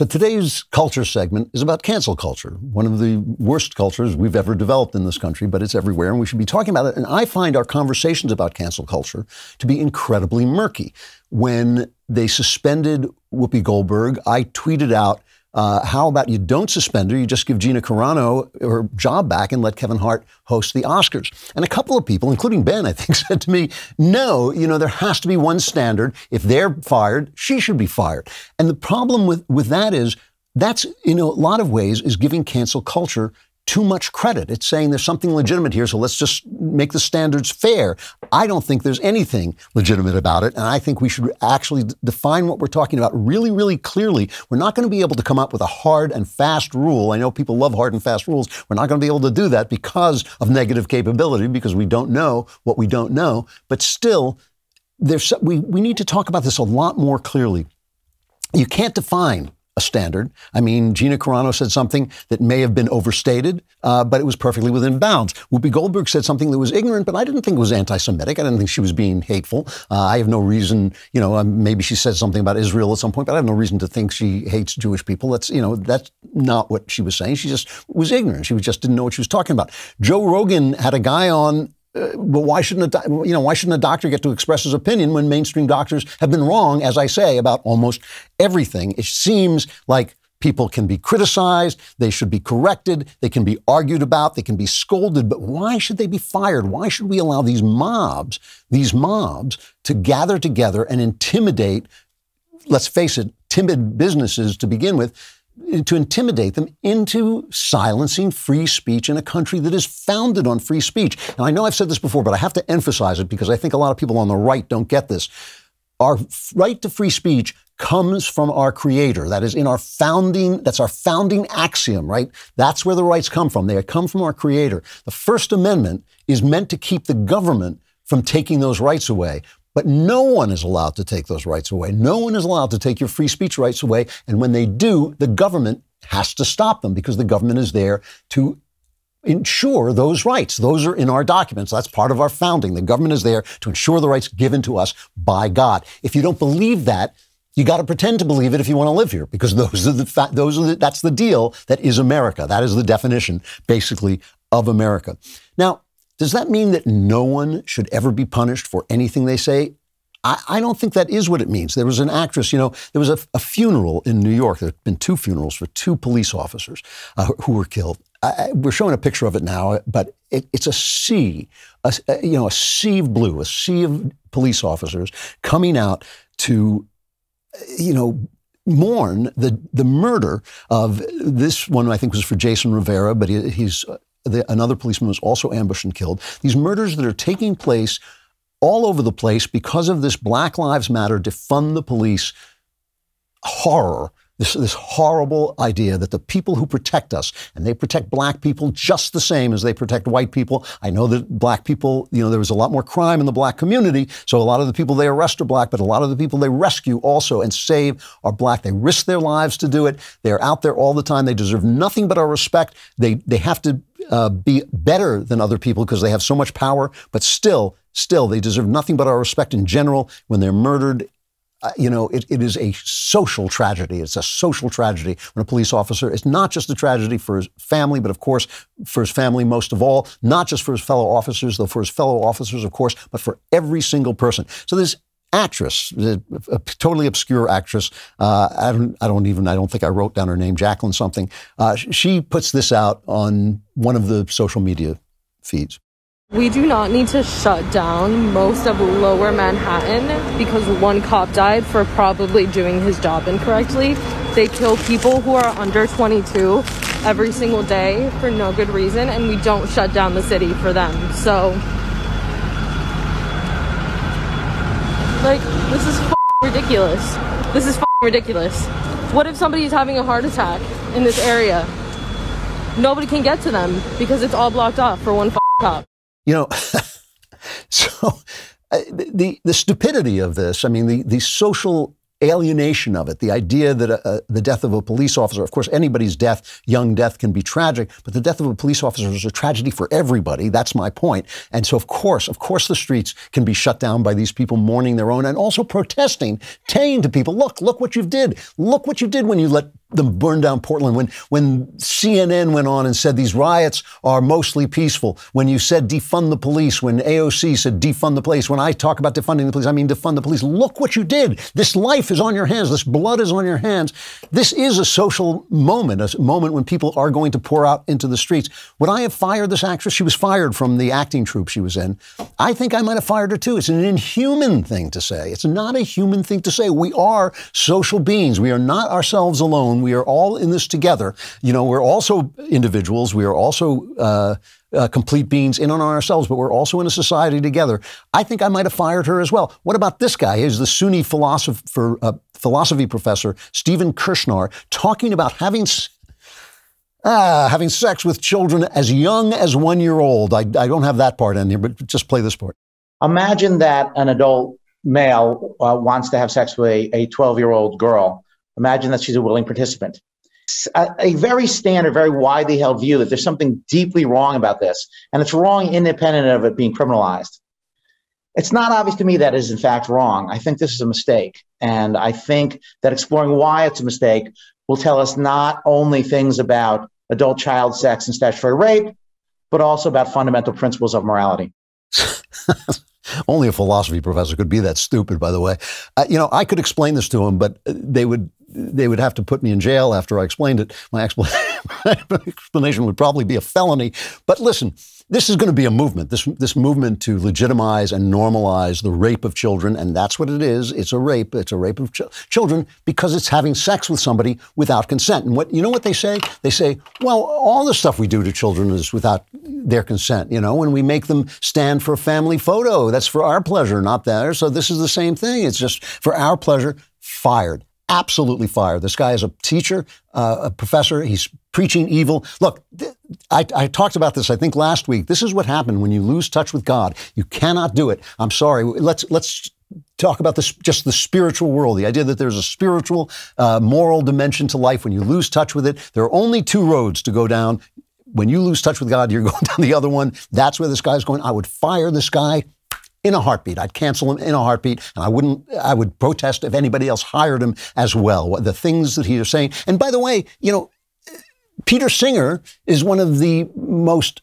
So today's culture segment is about cancel culture, one of the worst cultures we've ever developed in this country, but it's everywhere, and we should be talking about it. And I find our conversations about cancel culture to be incredibly murky. When they suspended Whoopi Goldberg, I tweeted out, how about you don't suspend her, you just give Gina Carano her job back and let Kevin Hart host the Oscars. And a couple of people, including Ben, I think, said to me, no, there has to be one standard. If they're fired, she should be fired. And the problem with that is that's, in a lot of ways, is giving cancel culture too much credit. It's saying there's something legitimate here, so let's just make the standards fair. I don't think there's anything legitimate about it, and I think we should actually define what we're talking about really, really clearly. We're not going to be able to come up with a hard and fast rule. I know people love hard and fast rules. We're not going to be able to do that because of negative capability, because we don't know what we don't know. But still, we need to talk about this a lot more clearly. You can't define a standard. I mean, Gina Carano said something that may have been overstated, but it was perfectly within bounds. Whoopi Goldberg said something that was ignorant, but I didn't think it was anti-Semitic. I didn't think she was being hateful. I have no reason, maybe she said something about Israel at some point, but I have no reason to think she hates Jewish people. That's not what she was saying. She just was ignorant. She just didn't know what she was talking about. Joe Rogan had a guy on. But why shouldn't a doctor get to express his opinion when mainstream doctors have been wrong, as I say, about almost everything? It seems like people can be criticized, they should be corrected, they can be argued about, they can be scolded, but why should they be fired? Why should we allow these mobs to gather together and intimidate, let's face it, timid businesses to begin with, to intimidate them into silencing free speech in a country that is founded on free speech? And I know I've said this before, but I have to emphasize it because I think a lot of people on the right don't get this. Our right to free speech comes from our creator. That is that's our founding axiom, right? That's where the rights come from. They come from our creator. The First Amendment is meant to keep the government from taking those rights away. But no one is allowed to take those rights away. No one is allowed to take your free speech rights away. And when they do, the government has to stop them because the government is there to ensure those rights. Those are in our documents. That's part of our founding. The government is there to ensure the rights given to us by God. If you don't believe that, you got to pretend to believe it if you want to live here, because that's the deal that is America. That is the definition, basically, of America. Now, does that mean that no one should ever be punished for anything they say? I don't think that is what it means. There was an actress, there was a funeral in New York. There have been two funerals for two police officers who were killed. We're showing a picture of it now, but it's a sea of blue, a sea of police officers coming out to, mourn the murder of this one. I think was for Jason Rivera, but another policeman was also ambushed and killed. These murders that are taking place all over the place because of this Black Lives Matter, defund the police horror, this horrible idea that the people who protect us, and they protect black people just the same as they protect white people. I know that black people, there was a lot more crime in the black community, so a lot of the people they arrest are black, but a lot of the people they rescue also and save are black. They risk their lives to do it. They're out there all the time. They deserve nothing but our respect. They have to be better than other people because they have so much power, but still, they deserve nothing but our respect in general. When they're murdered, it is a social tragedy. It's a social tragedy when a police officer, it's not just a tragedy for his family, but of course for his family most of all, not just for his fellow officers, though for his fellow officers, of course, but for every single person. So this actress, a totally obscure actress, I don't think I wrote down her name, Jacqueline something. She puts this out on one of the social media feeds. We do not need to shut down most of lower Manhattan because one cop died for probably doing his job incorrectly. They kill people who are under 22 every single day for no good reason, and we don't shut down the city for them. So, this is ridiculous. This is ridiculous. What if somebody's having a heart attack in this area? Nobody can get to them because it's all blocked off for one cop. So the stupidity of this, the social alienation of it, the idea that the death of a police officer, of course, anybody's death, young death can be tragic, but the death of a police officer is a tragedy for everybody. That's my point. And so, of course, the streets can be shut down by these people mourning their own and also protesting, saying to people, look what you did. Look what you did when you let them burn down Portland, when CNN went on and said these riots are mostly peaceful, when you said defund the police, when AOC said defund the police, when I talk about defunding the police, I mean defund the police. Look what you did. This life is on your hands. This blood is on your hands. This is a social moment, a moment when people are going to pour out into the streets. Would I have fired this actress? She was fired from the acting troupe she was in. I think I might have fired her too. It's an inhuman thing to say. It's not a human thing to say. We are social beings. We are not ourselves alone. We are all in this together. You know, we're also individuals. We are also complete beings in and on ourselves, but we're also in a society together. I think I might have fired her as well. What about this guy? He's the SUNY philosophy professor, Stephen Kirshner, talking about having sex with children as young as 1 year old. I don't have that part in here, but just play this part. Imagine that an adult male wants to have sex with a 12-year-old girl. Imagine that she's a willing participant. A very standard, very widely held view that there's something deeply wrong about this, and it's wrong independent of it being criminalized. It's not obvious to me that is in fact wrong. I think this is a mistake, and I think that exploring why it's a mistake will tell us not only things about adult-child sex and statutory rape, but also about fundamental principles of morality. Only a philosophy professor could be that stupid, by the way. You know, I could explain this to him, but they would have to put me in jail after I explained it. My explanation would probably be a felony. But listen, this is going to be a movement, this movement to legitimize and normalize the rape of children. And that's what it is. It's a rape. It's a rape of children because it's having sex with somebody without consent. And you know what they say? They say, well, all the stuff we do to children is without their consent. You know, when we make them stand for a family photo, that's for our pleasure, not theirs. So this is the same thing. It's just for our pleasure. Fired. Absolutely fired. This guy is a teacher, a professor. He's preaching evil. Look, I talked about this, I think, last week. This is what happened when you lose touch with God. You cannot do it. I'm sorry. Let's talk about this, just the spiritual world, the idea that there's a spiritual, moral dimension to life. When you lose touch with it, there are only two roads to go down. When you lose touch with God, you're going down the other one. That's where this guy's going. I would fire this guy in a heartbeat. I'd cancel him in a heartbeat, and I would protest if anybody else hired him as well. The things that he is saying. And by the way, you know, Peter Singer is one of the most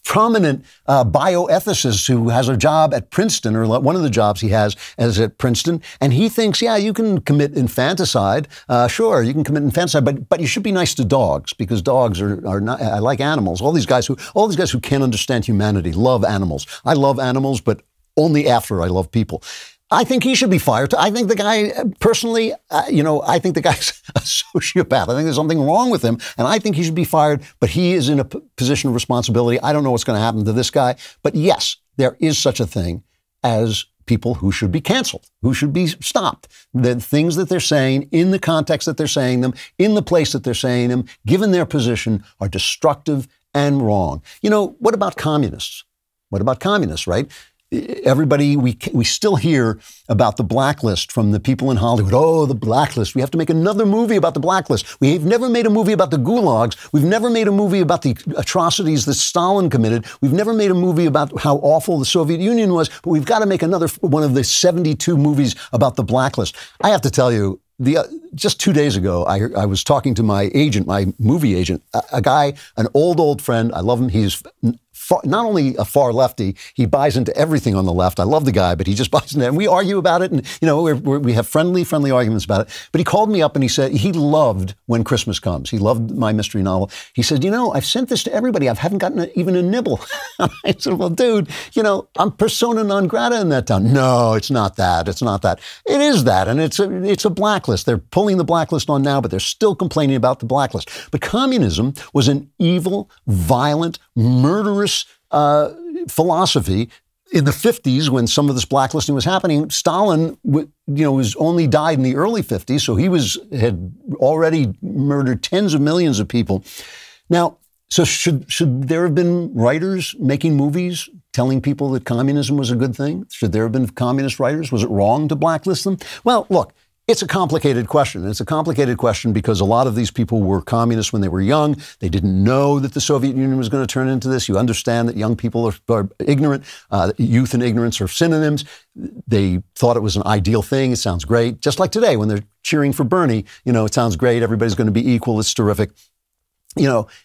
prominent bioethicists who has a job at Princeton, or one of the jobs he has is at Princeton, and he thinks, yeah, you can commit infanticide. Sure, you can commit infanticide, but you should be nice to dogs, because dogs are not. I like animals. All these guys who can't understand humanity love animals. I love animals, but only after I love people. I think he should be fired. I think the guy, personally, I think the guy's a sociopath. I think there's something wrong with him, and I think he should be fired, but he is in a position of responsibility. I don't know what's going to happen to this guy, but yes, there is such a thing as people who should be canceled, who should be stopped. The things that they're saying, in the context that they're saying them, in the place that they're saying them, given their position, are destructive and wrong. You know, what about communists? What about communists, right? Everybody, we still hear about the blacklist from the people in Hollywood. Oh, the blacklist. We have to make another movie about the blacklist. We've never made a movie about the gulags. We've never made a movie about the atrocities that Stalin committed. We've never made a movie about how awful the Soviet Union was, but we've got to make another one of the 72 movies about the blacklist. I have to tell you, just 2 days ago, I was talking to my agent, my movie agent, a guy, an old friend. I love him. He's not only a far lefty, he buys into everything on the left. I love the guy, but he just buys into it. And we argue about it, and we have friendly arguments about it. But he called me up and he said he loved When Christmas Comes. He loved my mystery novel. He said, I've sent this to everybody. I haven't gotten even a nibble. I said, well, dude, I'm persona non grata in that town. No, it's not that. It's not that. It is that, and it's a blacklist. They're pulling the blacklist on now, but they're still complaining about the blacklist. But communism was an evil, violent, murderous philosophy. In the 50s, when some of this blacklisting was happening, Stalin, was only died in the early 50s, so he had already murdered tens of millions of people. Now, so should there have been writers making movies telling people that communism was a good thing? Should there have been communist writers? Was it wrong to blacklist them? Well, look, It's a complicated question. It's a complicated question because a lot of these people were communists when they were young. They didn't know that the Soviet Union was going to turn into this. You understand that young people are ignorant. Youth and ignorance are synonyms. They thought it was an ideal thing. It sounds great. Just like today when they're cheering for Bernie, it sounds great. Everybody's going to be equal. It's terrific.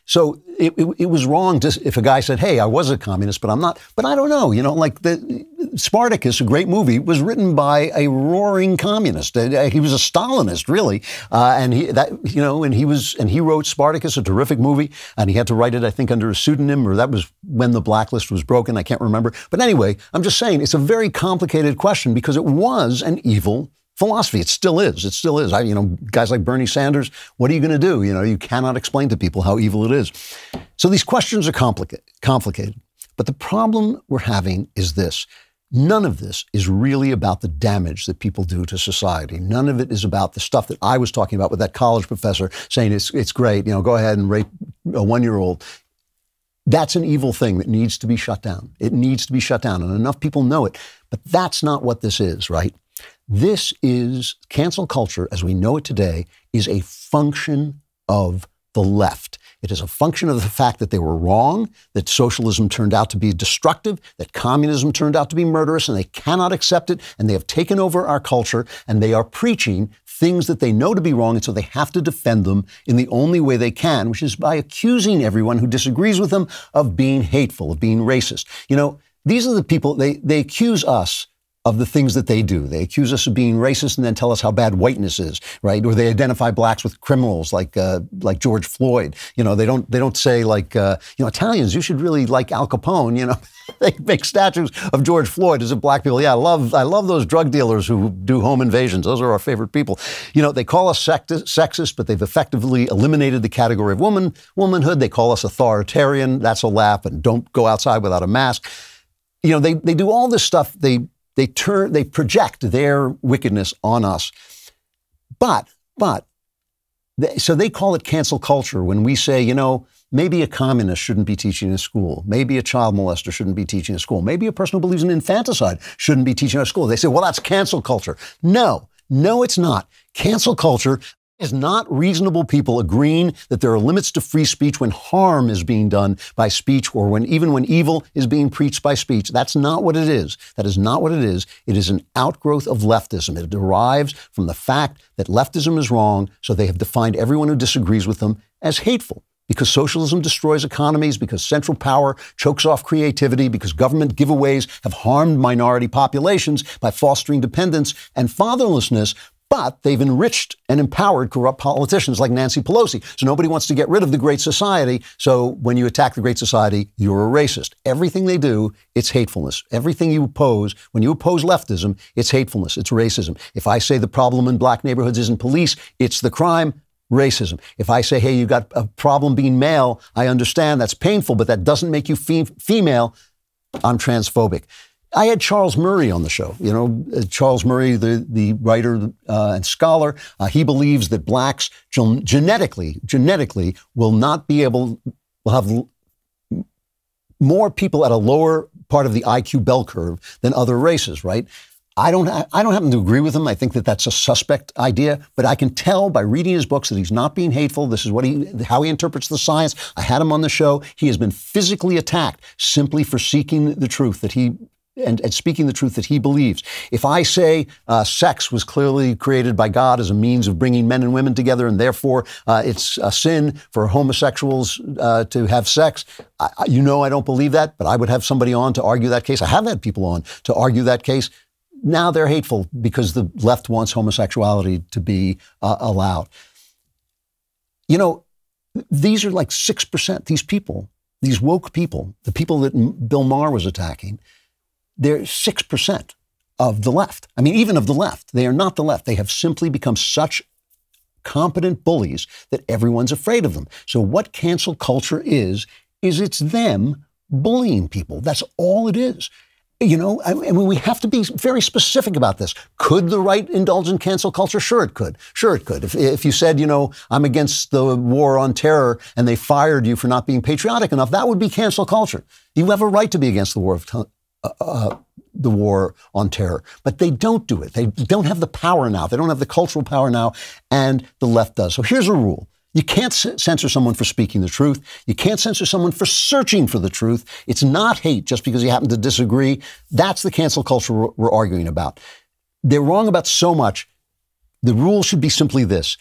So it was wrong if a guy said, hey, I was a communist, but I'm not. But I don't know. Like Spartacus, a great movie, was written by a roaring communist. He was a Stalinist, really. And he wrote Spartacus, a terrific movie. And he had to write it, I think, under a pseudonym, or that was when the blacklist was broken. I can't remember. But anyway, I'm just saying it's a very complicated question because it was an evil philosophy. It still is. It still is. Guys like Bernie Sanders, what are you going to do? You cannot explain to people how evil it is. So these questions are complicated. But the problem we're having is this. None of this is really about the damage that people do to society. None of it is about the stuff that I was talking about with that college professor saying it's great, go ahead and rape a 1-year-old. That's an evil thing that needs to be shut down. It needs to be shut down, and enough people know it. But that's not what this is, right? This is cancel culture, as we know it today, is a function of the left. It is a function of the fact that they were wrong, that socialism turned out to be destructive, that communism turned out to be murderous, and they cannot accept it, and they have taken over our culture, and they are preaching things that they know to be wrong, and so they have to defend them in the only way they can, which is by accusing everyone who disagrees with them of being hateful, of being racist. These are the people, they accuse us of the things that they do. They accuse us of being racist and then tell us how bad whiteness is, right? Or they identify blacks with criminals like George Floyd. They don't say like, Italians, you should really like Al Capone. They make statues of George Floyd as if black people. Yeah, I love those drug dealers who do home invasions. Those are our favorite people. They call us sexist, but they've effectively eliminated the category of womanhood. They call us authoritarian. That's a laugh. And don't go outside without a mask. They do all this stuff. They project their wickedness on us. So they call it cancel culture when we say, maybe a communist shouldn't be teaching in school. Maybe a child molester shouldn't be teaching in school. Maybe a person who believes in infanticide shouldn't be teaching in school. They say, well, that's cancel culture. No, it's not. Cancel culture is not reasonable people agreeing that there are limits to free speech when harm is being done by speech or even when evil is being preached by speech. That's not what it is. That is not what it is. It is an outgrowth of leftism. It derives from the fact that leftism is wrong, so they have defined everyone who disagrees with them as hateful. Because socialism destroys economies, because central power chokes off creativity, because government giveaways have harmed minority populations by fostering dependence and fatherlessness, but they've enriched and empowered corrupt politicians like Nancy Pelosi. So nobody wants to get rid of the Great Society. So when you attack the Great Society, you're a racist. Everything they do, it's hatefulness. Everything you oppose, when you oppose leftism, it's hatefulness. It's racism. If I say the problem in black neighborhoods isn't police, it's the crime. Racism. If I say, hey, you got a problem being male, I understand that's painful, but that doesn't make you female, I'm transphobic. I had Charles Murray on the show. Charles Murray, the writer and scholar, he believes that blacks genetically will have more people at a lower part of the IQ bell curve than other races, right? I don't happen to agree with him. I think that that's a suspect idea, but I can tell by reading his books that he's not being hateful. This is how he interprets the science. I had him on the show. He has been physically attacked simply for seeking the truth and speaking the truth that he believes. If I say sex was clearly created by God as a means of bringing men and women together, and therefore it's a sin for homosexuals to have sex, I don't believe that, but I would have somebody on to argue that case. I have had people on to argue that case. Now they're hateful because the left wants homosexuality to be allowed. These are like 6%. These people, these woke people, the people that Bill Maher was attacking, they're 6% of the left. I mean, even of the left. They are not the left. They have simply become such competent bullies that everyone's afraid of them. So what cancel culture is it's them bullying people. That's all it is. We have to be very specific about this. Could the right indulge in cancel culture? Sure it could. If you said, I'm against the war on terror and they fired you for not being patriotic enough, that would be cancel culture. You have a right to be against the war the war on terror. But they don't do it. They don't have the power now. They don't have the cultural power now, and the left does. So here's a rule. You can't censor someone for speaking the truth. You can't censor someone for searching for the truth. It's not hate just because you happen to disagree. That's the cancel culture we're arguing about. They're wrong about so much. The rule should be simply this.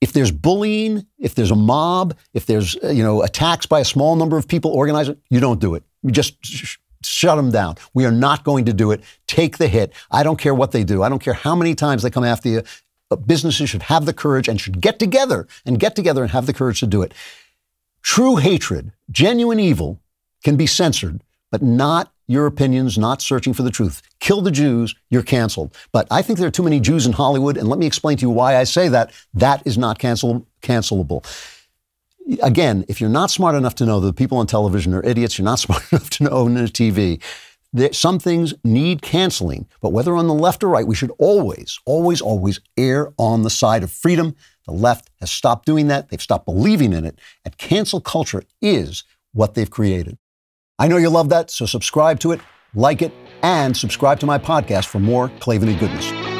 If there's bullying, if there's a mob, if there's, attacks by a small number of people organizing, you don't do it. You just shut them down. We are not going to do it. Take the hit. I don't care what they do. I don't care how many times they come after you. Businesses should have the courage and should get together and have the courage to do it. True hatred, genuine evil can be censored, but not your opinions, not searching for the truth. Kill the Jews, you're canceled. But I think there are too many Jews in Hollywood, and let me explain to you why I say that. That is not cancelable. Again, if you're not smart enough to know that the people on television are idiots, you're not smart enough to own a TV, some things need canceling, but whether on the left or right, we should always, always, always err on the side of freedom. The left has stopped doing that. They've stopped believing in it. And cancel culture is what they've created. I know you love that, so subscribe to it, like it, and subscribe to my podcast for more Klavan goodness.